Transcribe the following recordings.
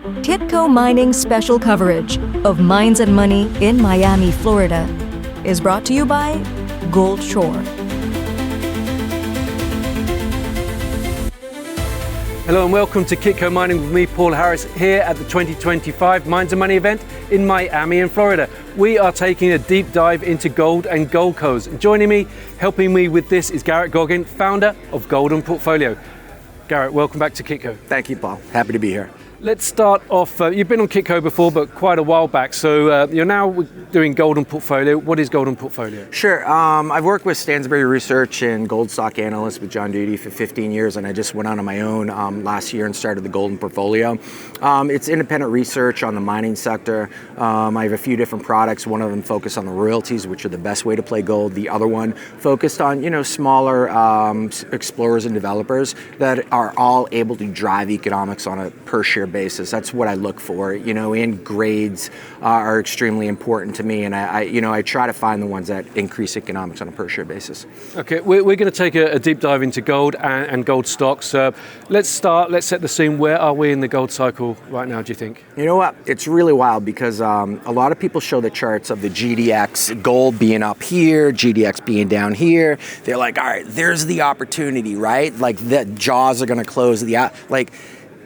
Kitco Mining's special coverage of Mines and Money in Miami, Florida is brought to you by Gold Shore. Hello and welcome to Kitco Mining with me, Paul Harris, here at the 2025 Mines and Money event in Miami in Florida. We are taking a deep dive into gold and gold cos. Joining me, helping me with this is Garrett Goggin, founder of Golden Portfolio. Garrett, welcome back to Kitco. Thank you, Paul. Happy to be here. Let's start off, you've been on Kitco before, but quite a while back. So you're now doing Golden Portfolio. What is Golden Portfolio? Sure. I've worked with Stansberry Research and Gold Stock Analyst with John Duty for 15 years, and I just went on my own last year and started the Golden Portfolio. It's independent research on the mining sector. I have a few different products. One of them focused on the royalties, which are the best way to play gold. The other one focused on, smaller explorers and developers that are all able to drive economics on a per share basis. That's what I look for, and grades are extremely important to me, and I try to find the ones that increase economics on a per share basis. Okay, we're going to take a deep dive into gold and gold stocks. Let's set the scene. Where are we in the gold cycle right now, do you think? You know what, it's really wild because a lot of people show the charts of the GDX, gold being up here, GDX being down here. They're like, all right, there's the opportunity, right? Like the jaws are going to close,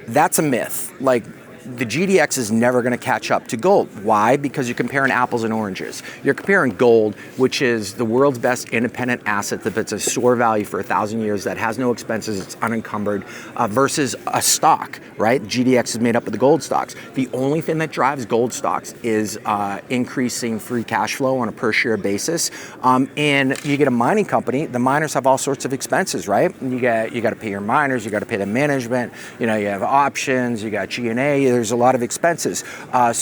that's a myth. Like, the GDX is never going to catch up to gold. Why? Because you're comparing apples and oranges. You're comparing gold, which is the world's best independent asset that's a store value for 1,000 years, that has no expenses, it's unencumbered, versus a stock, right? GDX is made up of the gold stocks. The only thing that drives gold stocks is increasing free cash flow on a per share basis. And you get a mining company, the miners have all sorts of expenses, right? You got to pay your miners, you got to pay the management, you have options, you got G&A, there's a lot of expenses. I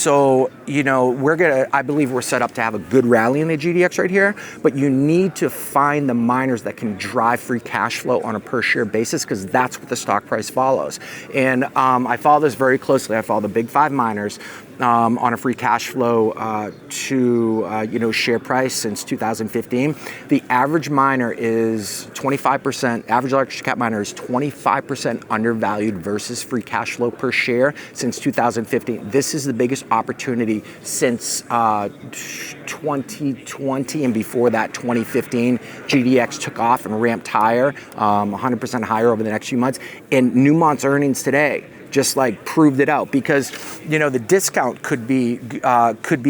believe we're set up to have a good rally in the GDX right here, but you need to find the miners that can drive free cash flow on a per share basis, because that's what the stock price follows. And I follow this very closely. I follow the big five miners on a free cash flow to share price since 2015. The average miner is 25%, average large cap miner is 25% undervalued versus free cash flow per share since 2015. This is the biggest opportunity since 2020, and before that 2015. GDX took off and ramped higher, 100% higher over the next few months. And Newmont's earnings today just proved it out, because the discount could be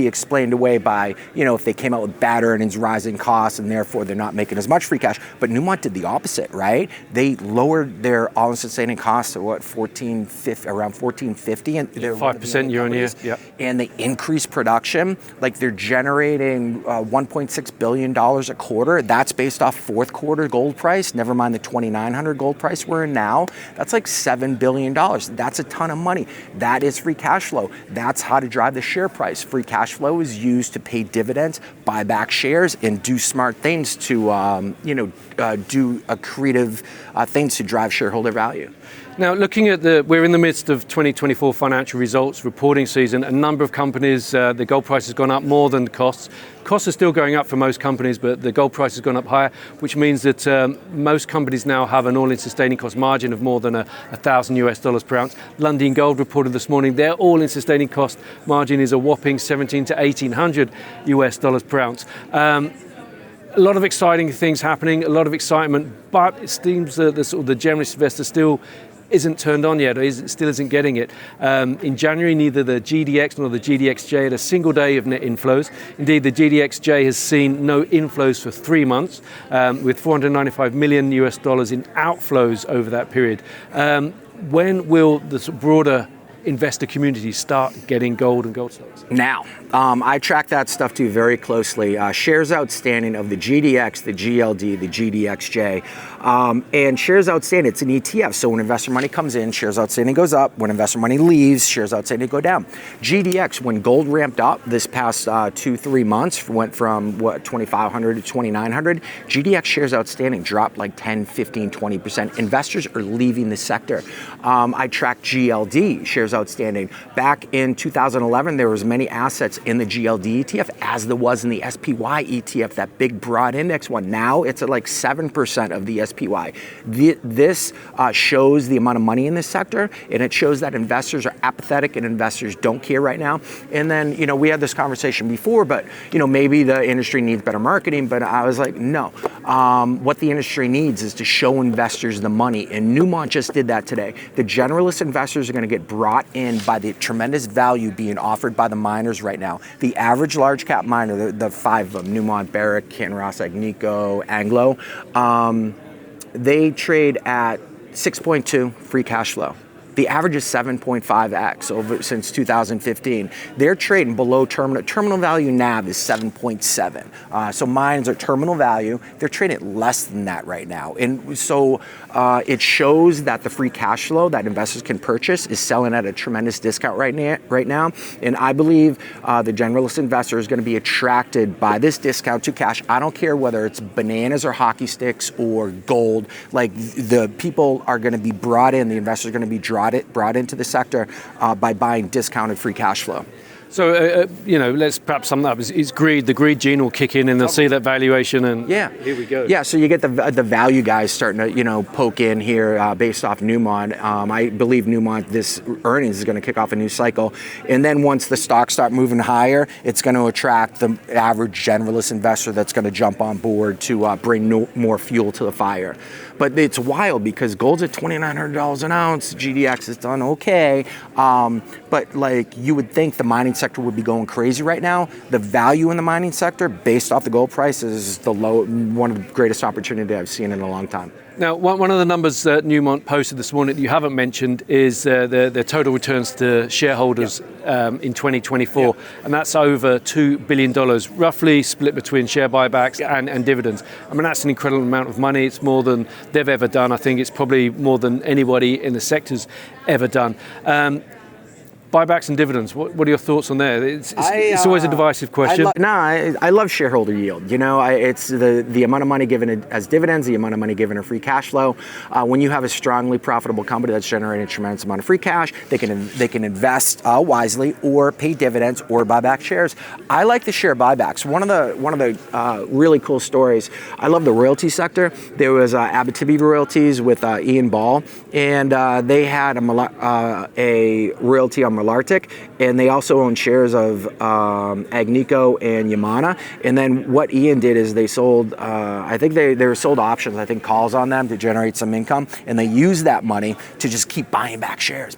explained away by if they came out with bad earnings, rising costs, and therefore they're not making as much free cash. But Newmont did the opposite, right? They lowered their all-in sustaining costs to around $1,450, and they're 5% year on year. Yep. And they increased production. They're generating $1.6 billion a quarter. That's based off fourth quarter gold price. Never mind the 2,900 gold price we're in now. That's $7 billion. That's a ton of money. That is free cash flow. That's how to drive the share price. Free cash flow is used to pay dividends, buy back shares, and do smart things to, do creative things to drive shareholder value. Now, looking at we're in the midst of 2024 financial results reporting season. A number of companies, the gold price has gone up more than the costs. Costs are still going up for most companies, but the gold price has gone up higher, which means that most companies now have an all-in sustaining cost margin of more than $1,000 per ounce. Lundin Gold reported this morning their all-in sustaining cost margin is a whopping $1,700 to $1,800 per ounce. A lot of exciting things happening, a lot of excitement, but it seems that the generalist investor still isn't turned on yet, or still isn't getting it. In January, neither the GDX nor the GDXJ had a single day of net inflows. Indeed, the GDXJ has seen no inflows for 3 months, with $495 million in outflows over that period. When will the broader investor community start getting gold and gold stocks? Now, I track that stuff too very closely. Shares outstanding of the GDX, the GLD, the GDXJ, and shares outstanding, it's an ETF. So when investor money comes in, shares outstanding goes up. When investor money leaves, shares outstanding go down. GDX, when gold ramped up this past 2-3 months, went from 2,500 to 2,900, GDX shares outstanding dropped 10, 15, 20%. Investors are leaving the sector. I track GLD, shares shares outstanding. Back in 2011, there was many assets in the GLD ETF as there was in the SPY ETF, that big broad index one. Now it's at like 7% of the SPY. This shows the amount of money in this sector, and it shows that investors are apathetic and investors don't care right now. And then, we had this conversation before, but, maybe the industry needs better marketing, but I was like, no. What the industry needs is to show investors the money, and Newmont just did that today. The generalist investors are going to get brought in by the tremendous value being offered by the miners right now. The average large cap miner, the five of them, Newmont, Barrick, Kinross, Agnico, Anglo, they trade at 6.2 free cash flow. The average is 7.5x since 2015. They're trading below terminal value. NAV is 7.7. So mines are terminal value. They're trading at less than that right now. And so it shows that the free cash flow that investors can purchase is selling at a tremendous discount right now. And I believe the generalist investor is going to be attracted by this discount to cash. I don't care whether it's bananas or hockey sticks or gold. Like, the people are going to be brought in, the investors are going to be brought into the sector by buying discounted free cash flow. So, let's perhaps sum that up. It's greed. The greed gene will kick in, and they'll see that valuation, and here we go. Yeah, so you get the value guys starting to, poke in here based off Newmont. I believe Newmont, this earnings is going to kick off a new cycle. And then once the stocks start moving higher, it's going to attract the average generalist investor that's going to jump on board to bring more fuel to the fire. But it's wild because gold's at $2,900 an ounce. GDX has done okay. But you would think the mining sector would be going crazy right now. The value in the mining sector, based off the gold price, is one of the greatest opportunity I've seen in a long time. Now, one of the numbers that Newmont posted this morning that you haven't mentioned is the total returns to shareholders in 2024, and that's over $2 billion, roughly split between share buybacks and dividends. I mean, that's an incredible amount of money. It's more than they've ever done. I think it's probably more than anybody in the sector's ever done. Buybacks and dividends, what are your thoughts on there? It's always a divisive question. I love shareholder yield. It's the amount of money given as dividends, the amount of money given in free cash flow. When you have a strongly profitable company that's generating a tremendous amount of free cash, they can invest wisely or pay dividends or buy back shares. I like the share buybacks. One of the really cool stories. I love the royalty sector. There was Abitibi Royalties with Ian Ball, and they had a royalty on Malartic, and they also own shares of Agnico and Yamana. And then what Ian did is they sold, I think they were sold options, I think calls on them to generate some income, and they used that money to just keep buying back shares.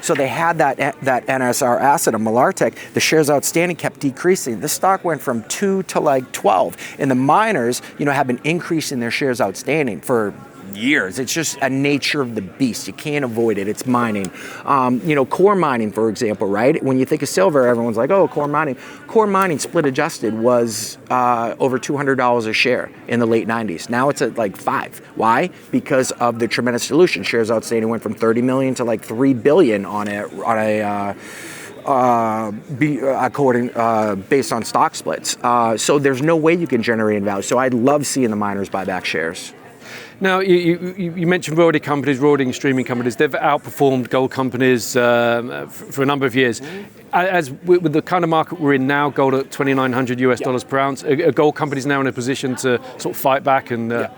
So they had that NSR asset of Malartic. The shares outstanding kept decreasing. The stock went from 2 to 12, and the miners, have been increasing their shares outstanding for years. It's just a nature of the beast. You can't avoid it. It's mining. Core mining, for example, right? When you think of silver, everyone's like, oh, core mining. Core mining split adjusted was over $200 a share in the late 90s. Now it's at $5. Why? Because of the tremendous dilution. Shares outstanding went from 30 million to $3 billion based on stock splits. So there's no way you can generate value. So I love seeing the miners buy back shares. Now, you mentioned royalty companies, royalty and streaming companies. They've outperformed gold companies for a number of years. As with the kind of market we're in now, gold at $2,900 per ounce, are gold companies now in a position to sort of fight back and...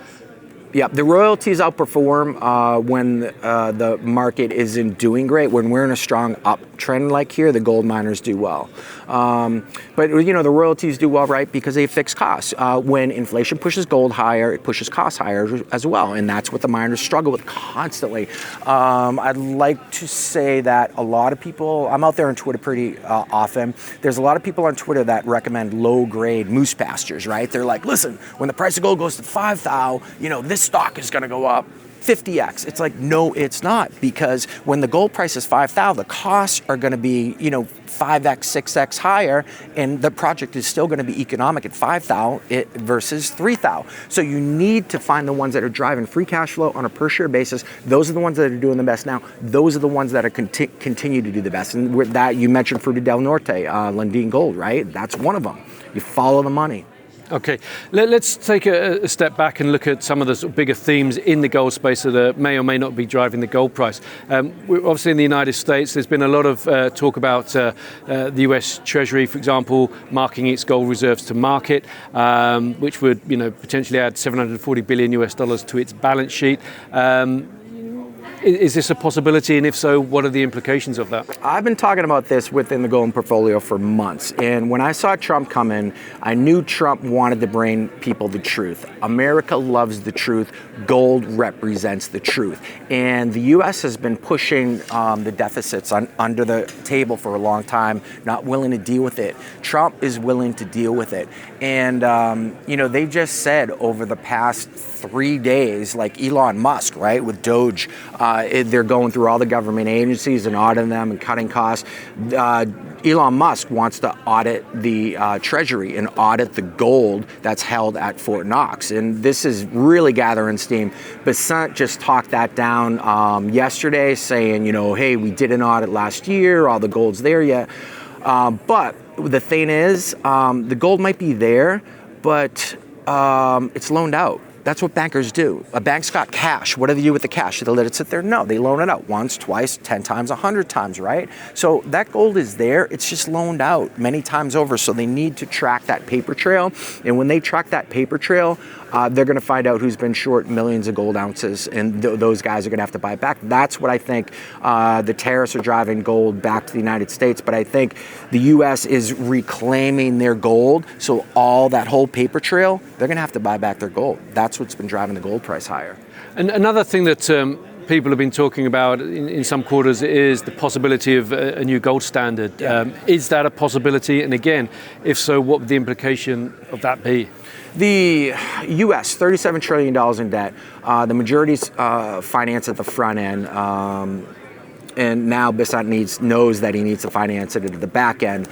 Yeah, the royalties outperform when the market isn't doing great. When we're in a strong uptrend like here, the gold miners do well. But the royalties do well, right, because they have fixed costs. When inflation pushes gold higher, it pushes costs higher as well, and that's what the miners struggle with constantly. I'd like to say that a lot of people, I'm out there on Twitter pretty often, there's a lot of people on Twitter that recommend low-grade moose pastures, right? They're like, listen, when the price of gold goes to 5,000, this stock is going to go up 50x. It's like, no, it's not, because when the gold price is 5,000, the costs are going to be, 5x, 6x higher, and the project is still going to be economic at 5,000 versus 3,000. So you need to find the ones that are driving free cash flow on a per share basis. Those are the ones that are doing the best now. Those are the ones that are continue to do the best. And with that, you mentioned Fruta del Norte, Lundin Gold, right? That's one of them. You follow the money. Okay, let's take a step back and look at some of the sort of bigger themes in the gold space that may or may not be driving the gold price. We're obviously in the United States, there's been a lot of talk about the US Treasury, for example, marking its gold reserves to market, which would potentially add $740 billion to its balance sheet. Is this a possibility, and if so, what are the implications of that? I've been talking about this within the gold portfolio for months, and when I saw Trump come in, I knew Trump wanted to bring people the truth. America loves the truth. Gold represents the truth, and the U.S. has been pushing the deficits under the table for a long time, not willing to deal with it. Trump is willing to deal with it, and they just said over the past 3 days, like Elon Musk, right, with Doge, they're going through all the government agencies and auditing them and cutting costs. Elon Musk wants to audit the Treasury and audit the gold that's held at Fort Knox. And this is really gathering steam. Besant just talked that down yesterday, saying, hey, we did an audit last year, all the gold's there yet. But the thing is, the gold might be there, but it's loaned out. That's what bankers do. A bank's got cash. What do they do with the cash? Do they let it sit there? No, they loan it out once, twice, 10 times, 100 times, right? So that gold is there. It's just loaned out many times over. So they need to track that paper trail. And when they track that paper trail, they're going to find out who's been short millions of gold ounces, and those guys are going to have to buy it back. That's what I think the tariffs are driving gold back to the United States. But I think the U.S. is reclaiming their gold. So all that whole paper trail, they're going to have to buy back their gold. That's what's been driving the gold price higher. And another thing that people have been talking about in some quarters is the possibility of a new gold standard. Yeah. Is that a possibility? And again, if so, what would the implication of that be? The U.S., $37 trillion in debt. The majority's financed at the front end. And now Besant knows that he needs to finance it at the back end.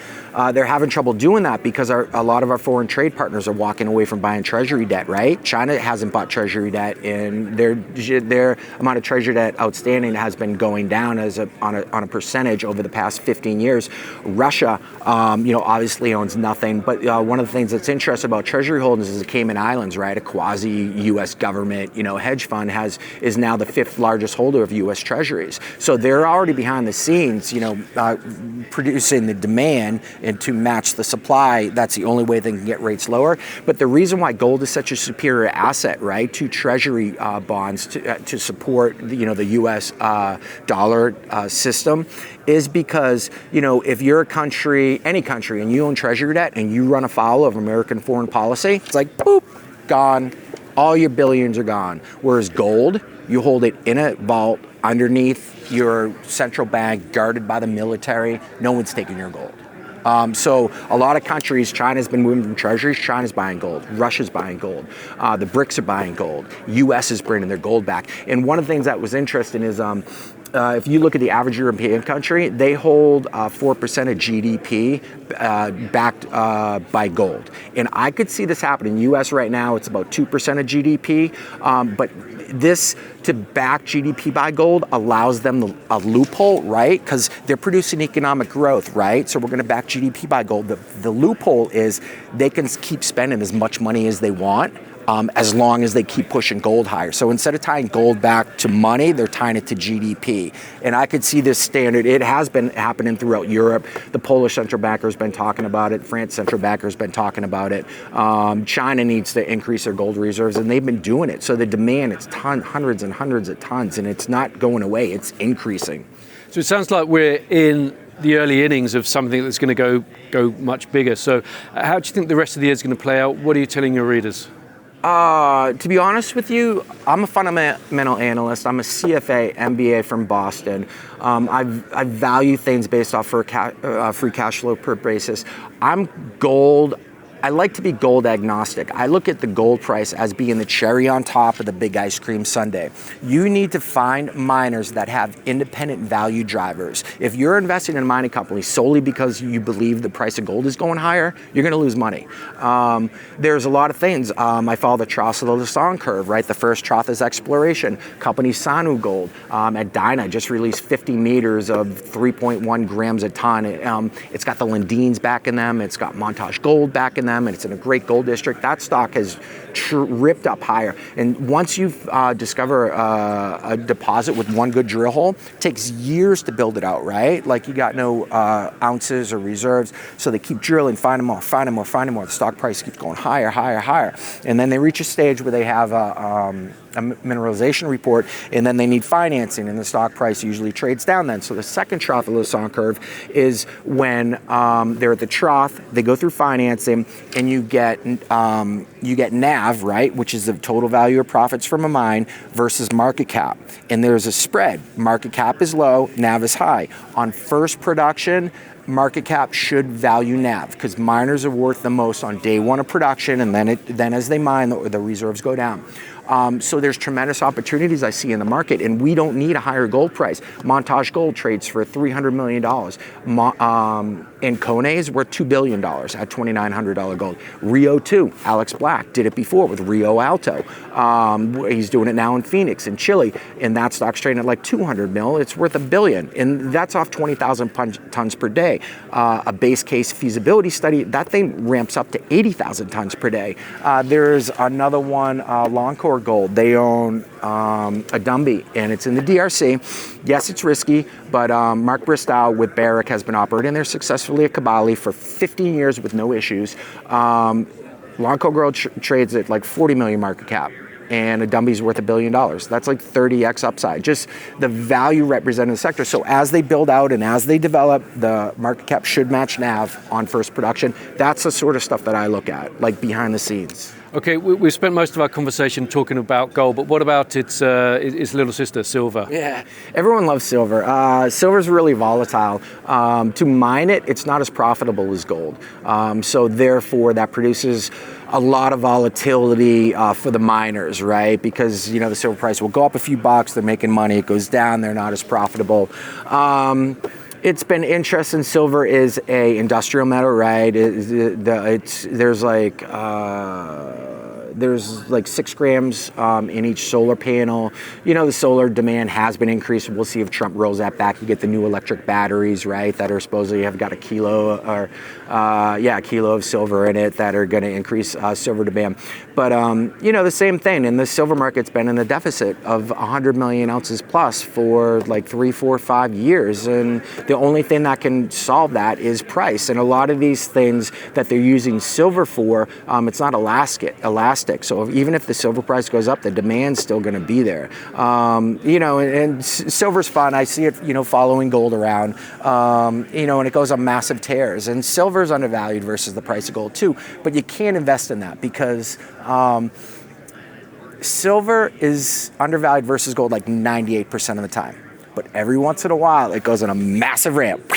They're having trouble doing that because a lot of our foreign trade partners are walking away from buying Treasury debt, right? China hasn't bought Treasury debt, and their amount of Treasury debt outstanding has been going down on a percentage over the past 15 years. Russia, obviously owns nothing. But one of the things that's interesting about Treasury holdings is the Cayman Islands, right? A quasi-U.S. government, hedge fund is now the 5th largest holder of U.S. Treasuries. So they're already behind the scenes, producing the demand and to match the supply. That's the only way they can get rates lower. But the reason why gold is such a superior asset, right, to Treasury bonds to support the U.S. Dollar system is because, if you're a country, any country, and you own Treasury debt and you run afoul of American foreign policy, it's like, boop, gone. All your billions are gone. Whereas gold, you hold it in a vault underneath your central bank, guarded by the military. No one's taking your gold. So a lot of countries, China's been moving from treasuries. China's buying gold. Russia's buying gold. The BRICS are buying gold. U.S. is bringing their gold back. And one of the things that was interesting is if you look at the average European country, they hold 4% of GDP backed by gold. And I could see this happening. In the U.S. right now, it's about 2% of GDP. But this to back GDP by gold allows them a loophole, right? Because they're producing economic growth, right? So we're going to back GDP by gold. The loophole is they can keep spending as much money as they want, as long as they keep pushing gold higher. So instead of tying gold back to money, they're tying it to GDP. And I could see this standard. It has been happening throughout Europe. The Polish central banker has been talking about it. France central banker has been talking about it. China needs to increase their gold reserves, and they've been doing it. So the demand, it's hundreds and hundreds of tons, and it's not going away. It's increasing. So it sounds like we're in the early innings of something that's going to go much bigger. So how do you think the rest of the year is going to play out? What are you telling your readers? To be honest with you, I'm a fundamental analyst. I'm a CFA, MBA from Boston. I value things based off free cash flow per basis. I like to be gold agnostic. I look at the gold price as being the cherry on top of the big ice cream sundae. You need to find miners that have independent value drivers. If you're investing in a mining company solely because you believe the price of gold is going higher, you're going to lose money. There's a lot of things. I follow the trough of the Lassonde curve, right? The first trough is exploration. Company Sanu Gold at Dyna just released 50 meters of 3.1 grams a ton. It's got the Lundins back in them. It's got Montage Gold back in them. them, and it's in a great gold district, that stock has ripped up higher. And once you discover a deposit with one good drill hole, it takes years to build it out, right? Like you got no ounces or reserves, so they keep drilling, find more. The stock price keeps going higher, and then they reach a stage where they have a mineralization report, and then they need financing, and the stock price usually trades down then. So the second trough of the Lassonde curve is when they're at the trough, they go through financing, and you get NAV, right, which is the total value of profits from a mine versus market cap. And there's a spread. Market cap is low, NAV is high. On first production, market cap should value NAV because miners are worth the most on day one of production, and then as they mine, the reserves go down. So there's tremendous opportunities I see in the market, and we don't need a higher gold price. Montage Gold trades for $300 million. And Kone is worth $2 billion at $2,900 gold. Rio 2, Alex Black did it before with Rio Alto. He's doing it now in Phoenix, in Chile, and that stock's trading at like 200 mil. It's worth $1 billion, and that's off 20,000 tons per day. A base case feasibility study, that thing ramps up to 80,000 tons per day. There's another one, Longcore Gold. They own a Dumby, and it's in the DRC. Yes, it's risky, but Mark Bristow with Barrick has been operating there successfully at Kibali for 15 years with no issues. Longcore Gold trades at like 40 million market cap, and a Dumby's worth $1 billion. That's like 30x upside. Just the value represented in the sector. So as they build out and as they develop, the market cap should match NAV on first production. That's the sort of stuff that I look at, like behind the scenes. Okay, we've spent most of our conversation talking about gold, but what about its little sister, silver? Yeah, everyone loves silver. Silver's really volatile. To mine it, it's not as profitable as gold. So therefore, that produces a lot of volatility for the miners, right? Because, the silver price will go up a few bucks, they're making money, it goes down, they're not as profitable. It's been interesting. Silver is a industrial metal, right? There's like 6 grams in each solar panel. The solar demand has been increased. We'll see if Trump rolls that back. You get the new electric batteries, right, that are supposedly have got a kilo of silver in it that are going to increase silver demand. But, the same thing. And the silver market's been in a deficit of 100 million ounces plus for like 3, 4, 5 years. And the only thing that can solve that is price. And a lot of these things that they're using silver for, it's not elastic. So even if the silver price goes up, the demand's still going to be there. And silver's fun. I see it, following gold around, and it goes on massive tears. And silver's undervalued versus the price of gold too. But you can't invest in that because silver is undervalued versus gold like 98% of the time. But every once in a while, it goes on a massive ramp.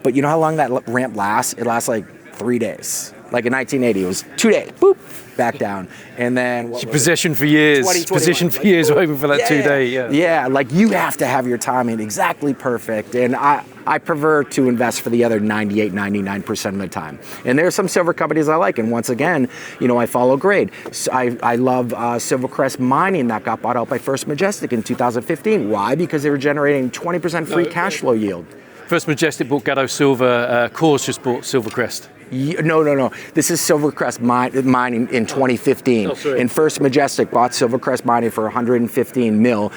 But you know how long that ramp lasts? It lasts like 3 days. Like in 1980, it was 2 days, boop, back down. And then Position for years, waiting for that 2 day. Yeah, like you have to have your timing exactly perfect. And I prefer to invest for the other 98, 99% of the time. And there are some silver companies I like. And once again, I follow grade. So I love Silvercrest Mining that got bought out by First Majestic in 2015. Why? Because they were generating 20% free cash flow yield. First Majestic bought Gatto Silver, Coors just bought Silvercrest. No. This is Silvercrest Mining in 2015. And First Majestic bought Silvercrest Mining for 115 mil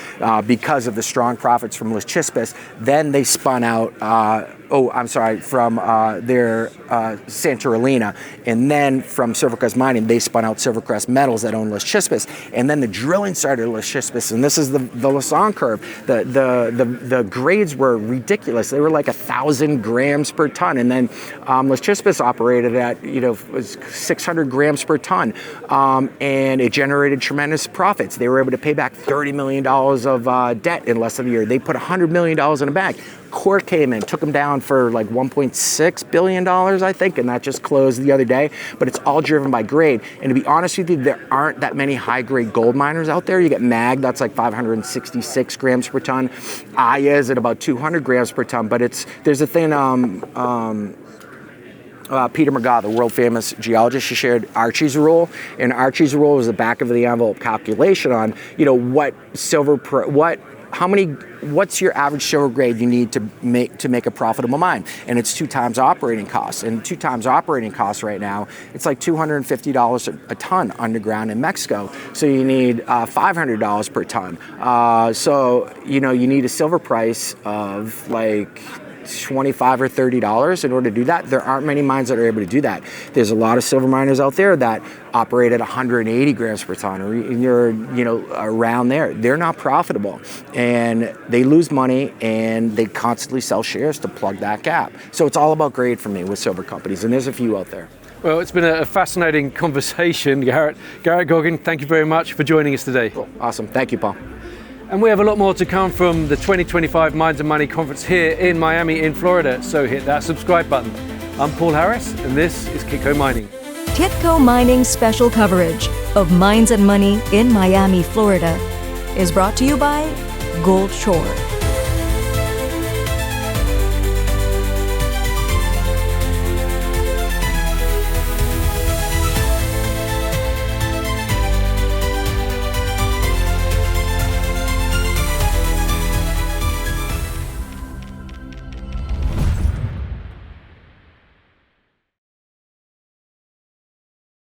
because of the strong profits from Las Chispas. Then they spun out, from their Santorelina. And then from Silvercrest Mining, they spun out Silvercrest Metals that own Las Chispas. And then the drilling started at Las Chispas. And this is the Lassonde curve. The grades were ridiculous. They were like 1,000 grams per ton. And then Las Chispas operated at 600 grams per ton, and it generated tremendous profits. They were able to pay back $30 million of debt in less than a year. They put $100 million in a bag. Core came in, took them down for like $1.6 billion, I think, and that just closed the other day. But it's all driven by grade. And to be honest with you, there aren't that many high-grade gold miners out there. You get MAG, that's like 566 grams per ton. Aya is at about 200 grams per ton. But there's a thing. Peter McGaw, the world famous geologist, he shared Archie's rule, and Archie's rule was the back of the envelope calculation on, what what's your average silver grade you need to make a profitable mine? And it's 2 times operating costs. And 2 times operating costs right now, it's like $250 a ton underground in Mexico. So you need $500 per ton. So, you need a silver price of like $25 or $30 in order to do that. There aren't many mines that are able to do that. There's a lot of silver miners out there that operate at 180 grams per ton, or you're around there. They're not profitable, and they lose money, and they constantly sell shares to plug that gap. So it's all about grade for me with silver companies, and there's a few out there. Well, it's been a fascinating conversation, Garrett. Garrett Goggin, thank you very much for joining us today. Cool. Awesome. Thank you, Paul. And we have a lot more to come from the 2025 Mines and Money Conference here in Miami, in Florida. So hit that subscribe button. I'm Paul Harris, and this is Kitco Mining. Kitco Mining's special coverage of Mines and Money in Miami, Florida is brought to you by Gold Shore.